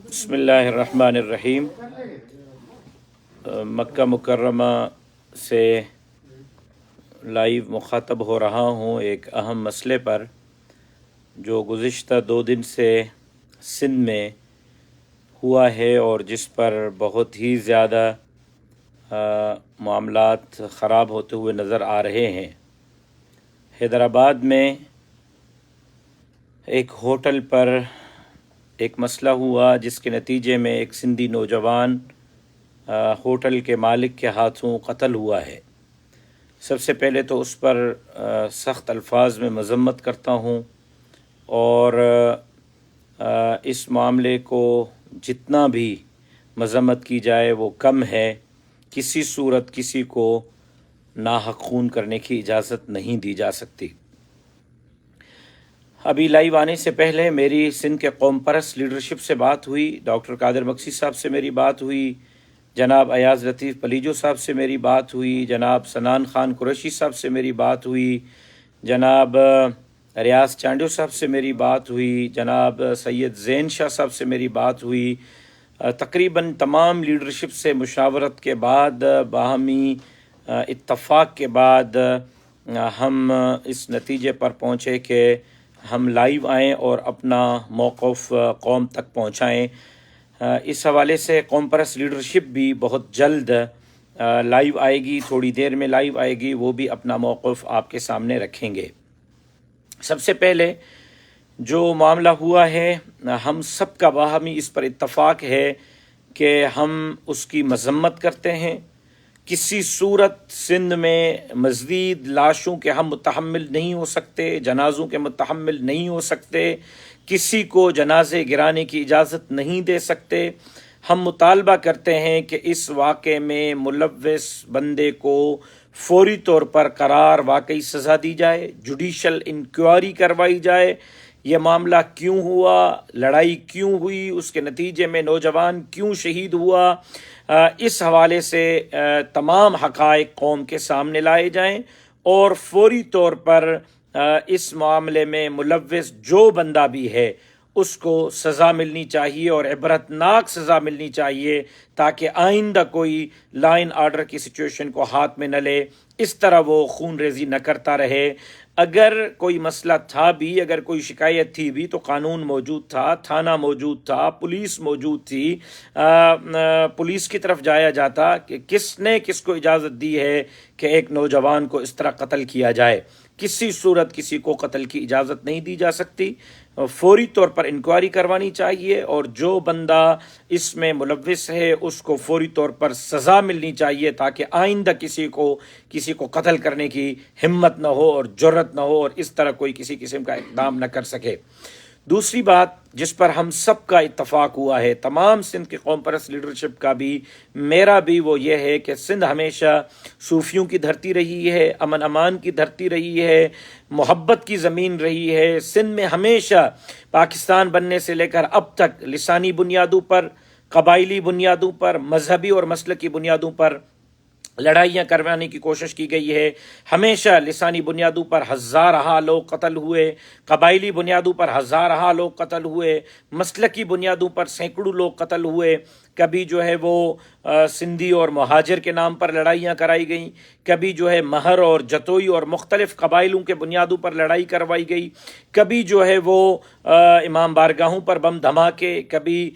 بسم اللہ الرحمن الرحیم۔ مکہ مکرمہ سے لائیو مخاطب ہو رہا ہوں ایک اہم مسئلے پر جو گزشتہ 2 دن سے سندھ میں ہوا ہے اور جس پر بہت ہی زیادہ معاملات خراب ہوتے ہوئے نظر آ رہے ہیں۔ حیدرآباد میں ایک ہوٹل پر ایک مسئلہ ہوا جس کے نتیجے میں ایک سندھی نوجوان ہوٹل کے مالک کے ہاتھوں قتل ہوا ہے۔ سب سے پہلے تو اس پر سخت الفاظ میں مذمت کرتا ہوں اور اس معاملے کو جتنا بھی مذمت کی جائے وہ کم ہے۔ کسی صورت کسی کو ناحق خون کرنے کی اجازت نہیں دی جا سکتی۔ ابھی لائیو آنے سے پہلے میری سندھ کے قوم پرست لیڈرشپ سے بات ہوئی، ڈاکٹر قادر مکسی صاحب سے میری بات ہوئی، جناب ایاز لطیف پلیجو صاحب سے میری بات ہوئی، جناب سنان خان قریشی صاحب سے میری بات ہوئی، جناب ریاض چانڈیو صاحب سے میری بات ہوئی، جناب سید زین شاہ صاحب سے میری بات ہوئی۔ تقریباً تمام لیڈرشپ سے مشاورت کے بعد، باہمی اتفاق کے بعد ہم اس نتیجے پر پہنچے کہ ہم لائیو آئیں اور اپنا موقف قوم تک پہنچائیں۔ اس حوالے سے قوم پرست لیڈرشپ بھی بہت جلد لائیو آئے گی، تھوڑی دیر میں لائیو آئے گی، وہ بھی اپنا موقف آپ کے سامنے رکھیں گے۔ سب سے پہلے جو معاملہ ہوا ہے، ہم سب کا باہمی اس پر اتفاق ہے کہ ہم اس کی مذمت کرتے ہیں۔ کسی صورت سندھ میں مزید لاشوں کے ہم متحمل نہیں ہو سکتے، جنازوں کے متحمل نہیں ہو سکتے، کسی کو جنازے گرانے کی اجازت نہیں دے سکتے۔ ہم مطالبہ کرتے ہیں کہ اس واقعے میں ملوث بندے کو فوری طور پر قرار واقعی سزا دی جائے، جوڈیشل انکوائری کروائی جائے۔ یہ معاملہ کیوں ہوا، لڑائی کیوں ہوئی، اس کے نتیجے میں نوجوان کیوں شہید ہوا، اس حوالے سے تمام حقائق قوم کے سامنے لائے جائیں اور فوری طور پر اس معاملے میں ملوث جو بندہ بھی ہے اس کو سزا ملنی چاہیے اور عبرتناک سزا ملنی چاہیے تاکہ آئندہ کوئی لا اینڈ آرڈر کی سچویشن کو ہاتھ میں نہ لے، اس طرح وہ خون ریزی نہ کرتا رہے۔ اگر کوئی مسئلہ تھا بھی، اگر کوئی شکایت تھی بھی تو قانون موجود تھا، تھانہ موجود تھا، پولیس موجود تھی، پولیس کی طرف جایا جاتا کہ کس نے کس کو اجازت دی ہے کہ ایک نوجوان کو اس طرح قتل کیا جائے۔ کسی صورت کسی کو قتل کی اجازت نہیں دی جا سکتی، فوری طور پر انکوائری کروانی چاہیے اور جو بندہ اس میں ملوث ہے اس کو فوری طور پر سزا ملنی چاہیے تاکہ آئندہ کسی کو قتل کرنے کی ہمت نہ ہو اور جرت نہ ہو اور اس طرح کوئی کسی قسم کا اقدام نہ کر سکے۔ دوسری بات جس پر ہم سب کا اتفاق ہوا ہے، تمام سندھ کی قوم پرست لیڈرشپ کا بھی، میرا بھی، وہ یہ ہے کہ سندھ ہمیشہ صوفیوں کی دھرتی رہی ہے، امن امان کی دھرتی رہی ہے، محبت کی زمین رہی ہے۔ سندھ میں ہمیشہ پاکستان بننے سے لے کر اب تک لسانی بنیادوں پر، قبائلی بنیادوں پر، مذہبی اور مسلکی بنیادوں پر لڑائیاں کروانے کی کوشش کی گئی ہے۔ ہمیشہ لسانی بنیادوں پر ہزارہا لوگ قتل ہوئے، قبائلی بنیادوں پر ہزارہا لوگ قتل ہوئے، مسلکی بنیادوں پر سینکڑوں لوگ قتل ہوئے۔ کبھی جو ہے وہ سندھی اور مہاجر کے نام پر لڑائیاں کرائی گئیں، کبھی جو ہے مہر اور جتوئی اور مختلف قبائلوں کے بنیادوں پر لڑائی کروائی گئی، کبھی جو ہے وہ امام بارگاہوں پر بم دھماکے، کبھی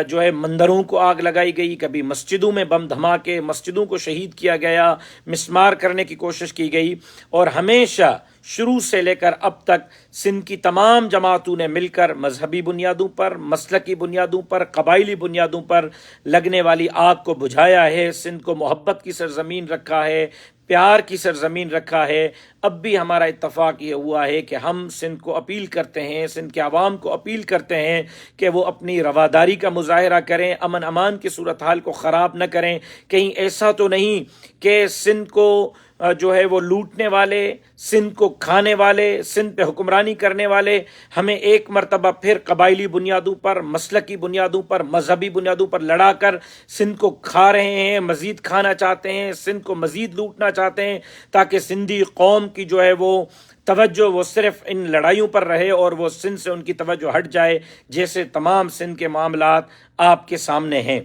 جو ہے مندروں کو آگ لگائی گئی، کبھی مسجدوں میں بم دھماکے، مسجدوں کو شہید کیا گیا، مسمار کرنے کی کوشش کی گئی۔ اور ہمیشہ شروع سے لے کر اب تک سندھ کی تمام جماعتوں نے مل کر مذہبی بنیادوں پر، مسلکی بنیادوں پر، قبائلی بنیادوں پر لگنے والی آگ کو بجھایا ہے، سندھ کو محبت کی سرزمین رکھا ہے، پیار کی سرزمین رکھا ہے۔ اب بھی ہمارا اتفاق یہ ہوا ہے کہ ہم سندھ کو اپیل کرتے ہیں، سندھ کے عوام کو اپیل کرتے ہیں کہ وہ اپنی رواداری کا مظاہرہ کریں، امن امان کی صورتحال کو خراب نہ کریں۔ کہیں ایسا تو نہیں کہ سندھ کو جو ہے وہ لوٹنے والے، سندھ کو کھانے والے، سندھ پہ حکمرانی کرنے والے ہمیں ایک مرتبہ پھر قبائلی بنیادوں پر، مسلکی بنیادوں پر، مذہبی بنیادوں پر لڑا کر سندھ کو کھا رہے ہیں، مزید کھانا چاہتے ہیں، سندھ کو مزید لوٹنا چاہتے ہیں تاکہ سندھی قوم کی جو ہے وہ توجہ وہ صرف ان لڑائیوں پر رہے اور وہ سندھ سے ان کی توجہ ہٹ جائے، جیسے تمام سندھ کے معاملات آپ کے سامنے ہیں۔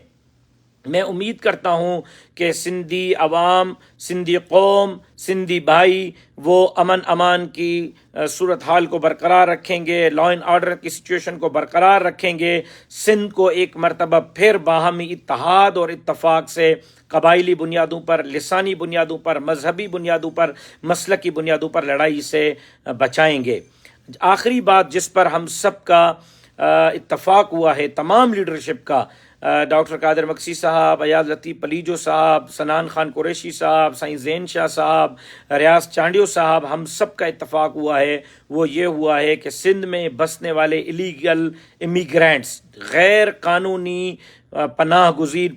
میں امید کرتا ہوں کہ سندھی عوام، سندھی قوم، سندھی بھائی وہ امن امان کی صورتحال کو برقرار رکھیں گے، لا اینڈ آرڈر کی سچویشن کو برقرار رکھیں گے، سندھ کو ایک مرتبہ پھر باہمی اتحاد اور اتفاق سے قبائلی بنیادوں پر، لسانی بنیادوں پر، مذہبی بنیادوں پر، مسلکی بنیادوں پر لڑائی سے بچائیں گے۔ آخری بات جس پر ہم سب کا اتفاق ہوا ہے، تمام لیڈرشپ کا، ڈاکٹر قادر مکسی صاحب، ایاز لطیف پلیجو صاحب، سنان خان قریشی صاحب، سائیں زین شاہ صاحب، ریاض چانڈیو صاحب، ہم سب کا اتفاق ہوا ہے، وہ یہ ہوا ہے کہ سندھ میں بسنے والے الیگل امیگرینٹس، غیر قانونی پناہ گزین،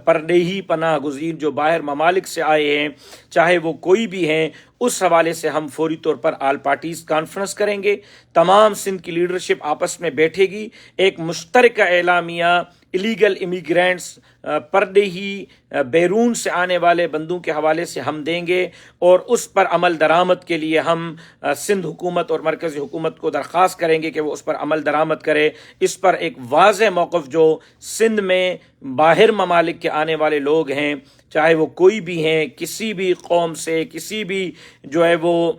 پردیہی پناہ گزین جو باہر ممالک سے آئے ہیں، چاہے وہ کوئی بھی ہیں، اس حوالے سے ہم فوری طور پر آل پارٹیز کانفرنس کریں گے، تمام سندھ کی لیڈرشپ آپس میں بیٹھے گی، ایک مشترکہ اعلامیہ الیگل امیگرینٹس، پردیہی بیرون سے آنے والے بندوں کے حوالے سے ہم دیں گے، اور اس پر عمل درآمد کے لیے ہم سندھ حکومت اور مرکزی حکومت کو درخواست کریں گے کہ وہ اس پر عمل درآمد کرے۔ اس پر ایک واضح موقف جو سندھ میں باہر ممالک کے آنے والے لوگ ہیں، چاہے وہ کوئی بھی ہیں، کسی بھی قوم سے، کسی بھی جو ہے وہ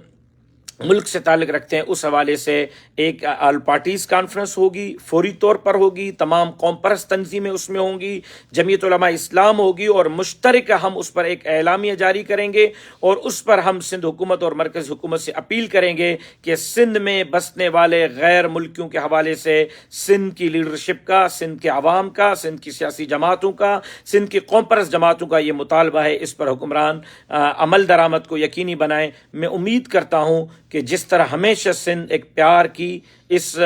ملک سے تعلق رکھتے ہیں، اس حوالے سے ایک آل پارٹیز کانفرنس ہوگی، فوری طور پر ہوگی، تمام قوم پرست تنظیمیں اس میں ہوں گی، جمعیت علماء اسلام ہوگی، اور مشترکہ ہم اس پر ایک اعلامیہ جاری کریں گے، اور اس پر ہم سندھ حکومت اور مرکز حکومت سے اپیل کریں گے کہ سندھ میں بسنے والے غیر ملکیوں کے حوالے سے سندھ کی لیڈرشپ کا، سندھ کے عوام کا، سندھ کی سیاسی جماعتوں کا، سندھ کی قوم پرست جماعتوں کا یہ مطالبہ ہے، اس پر حکمران عمل درآمد کو یقینی بنائیں۔ میں امید کرتا ہوں کہ جس طرح ہمیشہ سندھ ایک پیار کی، اس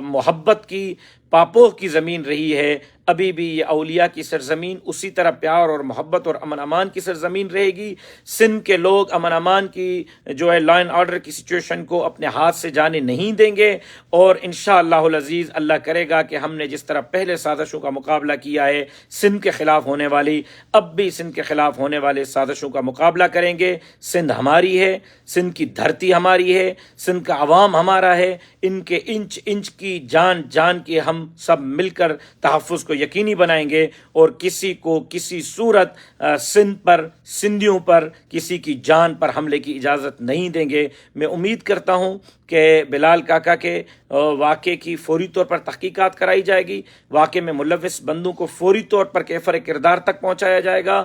محبت کی، پاپوہ کی زمین رہی ہے، ابھی بھی یہ اولیاء کی سرزمین اسی طرح پیار اور محبت اور امن امان کی سرزمین رہے گی۔ سندھ کے لوگ امن امان کی جو ہے لا اینڈ آرڈر کی سچویشن کو اپنے ہاتھ سے جانے نہیں دیں گے، اور انشاءاللہ العزیز اللہ کرے گا کہ ہم نے جس طرح پہلے سازشوں کا مقابلہ کیا ہے سندھ کے خلاف ہونے والی، اب بھی سندھ کے خلاف ہونے والے سازشوں کا مقابلہ کریں گے۔ سندھ ہماری ہے، سندھ کی دھرتی ہماری ہے، سندھ کا عوام ہمارا ہے، ان کے انچ انچ کی جان جان کی ہم سب مل کر تحفظ کو یقینی بنائیں گے، اور کسی کو کسی صورت سندھ پر، سندھیوں پر کسی کی جان پر حملے کی اجازت نہیں دیں گے۔ میں امید کرتا ہوں کہ بلال کاکا کے واقعے کی فوری طور پر تحقیقات کرائی جائے گی، واقعے میں ملوث بندوں کو فوری طور پر کیفر کردار تک پہنچایا جائے گا،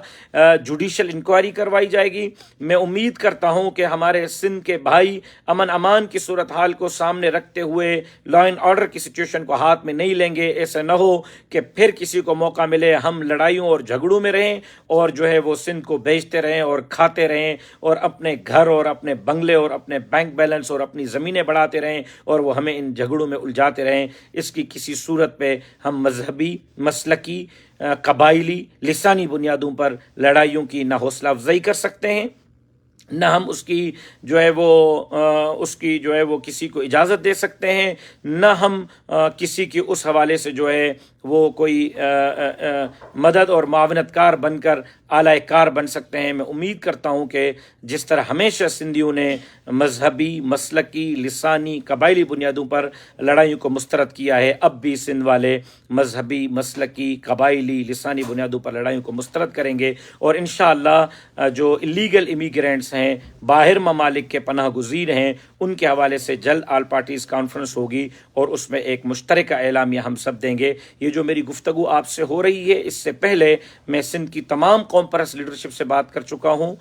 جوڈیشل انکوائری کروائی جائے گی۔ میں امید کرتا ہوں کہ ہمارے سندھ کے بھائی امن امان کی صورتحال کو سامنے رکھتے ہوئے لا اینڈ آرڈر کی سچویشن کو ہاتھ میں نہیں لیں گے، ایسا نہ ہو کہ پھر کسی کو موقع ملے ہم لڑائیوں اور جھگڑوں میں رہیں اور جو ہے وہ سندھ کو بیچتے رہیں اور کھاتے رہیں، اور اپنے گھر اور اپنے بنگلے اور اپنے بینک بیلنس اور اپنی زمینیں بڑھاتے رہیں، اور وہ ہمیں ان جھگڑوں میں الجھاتے رہیں۔ اس کی کسی صورت پہ ہم مذہبی، مسلکی، قبائلی، لسانی بنیادوں پر لڑائیوں کی نہ حوصلہ افزائی کر سکتے ہیں، نہ ہم اس کی جو ہے وہ کسی کو اجازت دے سکتے ہیں، نہ ہم کسی کی اس حوالے سے جو ہے وہ کوئی مدد اور معاونت کار بن کر اعلی کار بن سکتے ہیں۔ میں امید کرتا ہوں کہ جس طرح ہمیشہ سندھیوں نے مذہبی، مسلکی، لسانی، قبائلی بنیادوں پر لڑائیوں کو مسترد کیا ہے، اب بھی سندھ والے مذہبی، مسلکی، قبائلی، لسانی بنیادوں پر لڑائیوں کو مسترد کریں گے، اور انشاءاللہ جو الیگل امیگرینٹس ہیں، باہر ممالک کے پناہ گزین ہیں، ان کے حوالے سے جلد آل پارٹیز کانفرنس ہوگی، اور اس میں ایک مشترکہ اعلامیہ ہم سب دیں گے۔ یہ جو میری گفتگو آپ سے ہو رہی ہے، اس سے پہلے میں سندھ کی تمام قوم پرست لیڈرشپ سے بات کر چکا ہوں،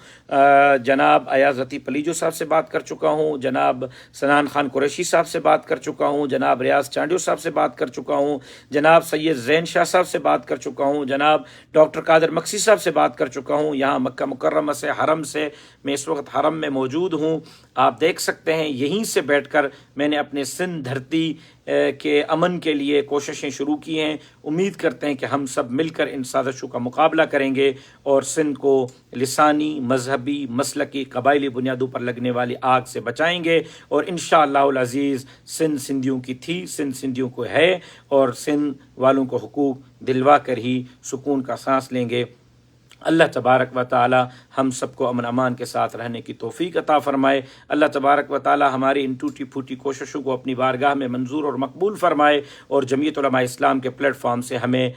جناب ایاز لطیف پلیجو صاحب سے بات کر چکا ہوں، جناب سنان خان قریشی صاحب سے بات کر چکا ہوں، جناب ریاض چانڈیو صاحب سے بات کر چکا ہوں، جناب سید زین شاہ صاحب سے بات کر چکا ہوں، جناب ڈاکٹر قادر مکسی صاحب سے بات کر چکا ہوں۔ یہاں مکہ مکرمہ سے، حرم سے، میں اس وقت حرم میں موجود ہوں، آپ دیکھ سکتے ہیں، یہیں سے بیٹھ کر میں نے اپنے سندھ دھرتی کے امن کے لیے کوششیں شروع کی ہیں۔ امید کرتے ہیں کہ ہم سب مل کر ان سازشوں کا مقابلہ کریں گے اور سندھ کو لسانی، مذہبی، مسلکی، قبائلی بنیادوں پر لگنے والی آگ سے بچائیں گے، اور انشاءاللہ العزیز سندھ سندھیوں کی تھی، سندھ سندھیوں کو ہے، اور سندھ والوں کو حقوق دلوا کر ہی سکون کا سانس لیں گے۔ اللہ تبارک و تعالی ہم سب کو امن امان کے ساتھ رہنے کی توفیق عطا فرمائے۔ اللہ تبارک و تعالی ہماری ان ٹوٹی پھوٹی کوششوں کو اپنی بارگاہ میں منظور اور مقبول فرمائے، اور جمعیت علماء اسلام کے پلیٹ فارم سے ہمیں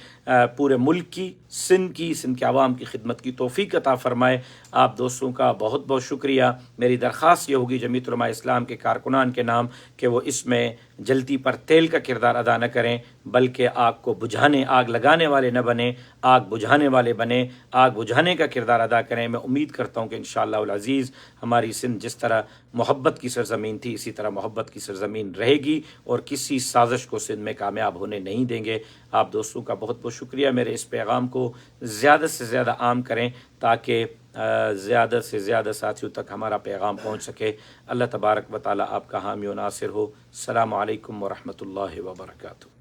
پورے ملک کی، سندھ کے عوام کی خدمت کی توفیق عطا فرمائے۔ آپ دوستوں کا بہت بہت شکریہ۔ میری درخواست یہ ہوگی جمعیت علماء اسلام کے کارکنان کے نام کہ وہ اس میں جلتی پر تیل کا کردار ادا نہ کریں، بلکہ آگ کو بجھانے، آگ لگانے والے نہ بنیں، آگ بجھانے والے بنیں، آگ بجھانے کا کردار ادا کریں۔ میں امید کرتا ہوں کہ انشاءاللہ العزیز ہماری سندھ جس طرح محبت کی سرزمین تھی اسی طرح محبت کی سرزمین رہے گی، اور کسی سازش کو سندھ میں کامیاب ہونے نہیں دیں گے۔ آپ دوستوں کا بہت بہت شکریہ۔ میرے اس پیغام کو زیادہ سے زیادہ عام کریں تاکہ زیادہ سے زیادہ ساتھیوں تک ہمارا پیغام پہنچ سکے۔ اللہ تبارک و تعالی آپ کا حامی و ناصر ہو۔ السلام علیکم ورحمۃ اللہ وبرکاتہ۔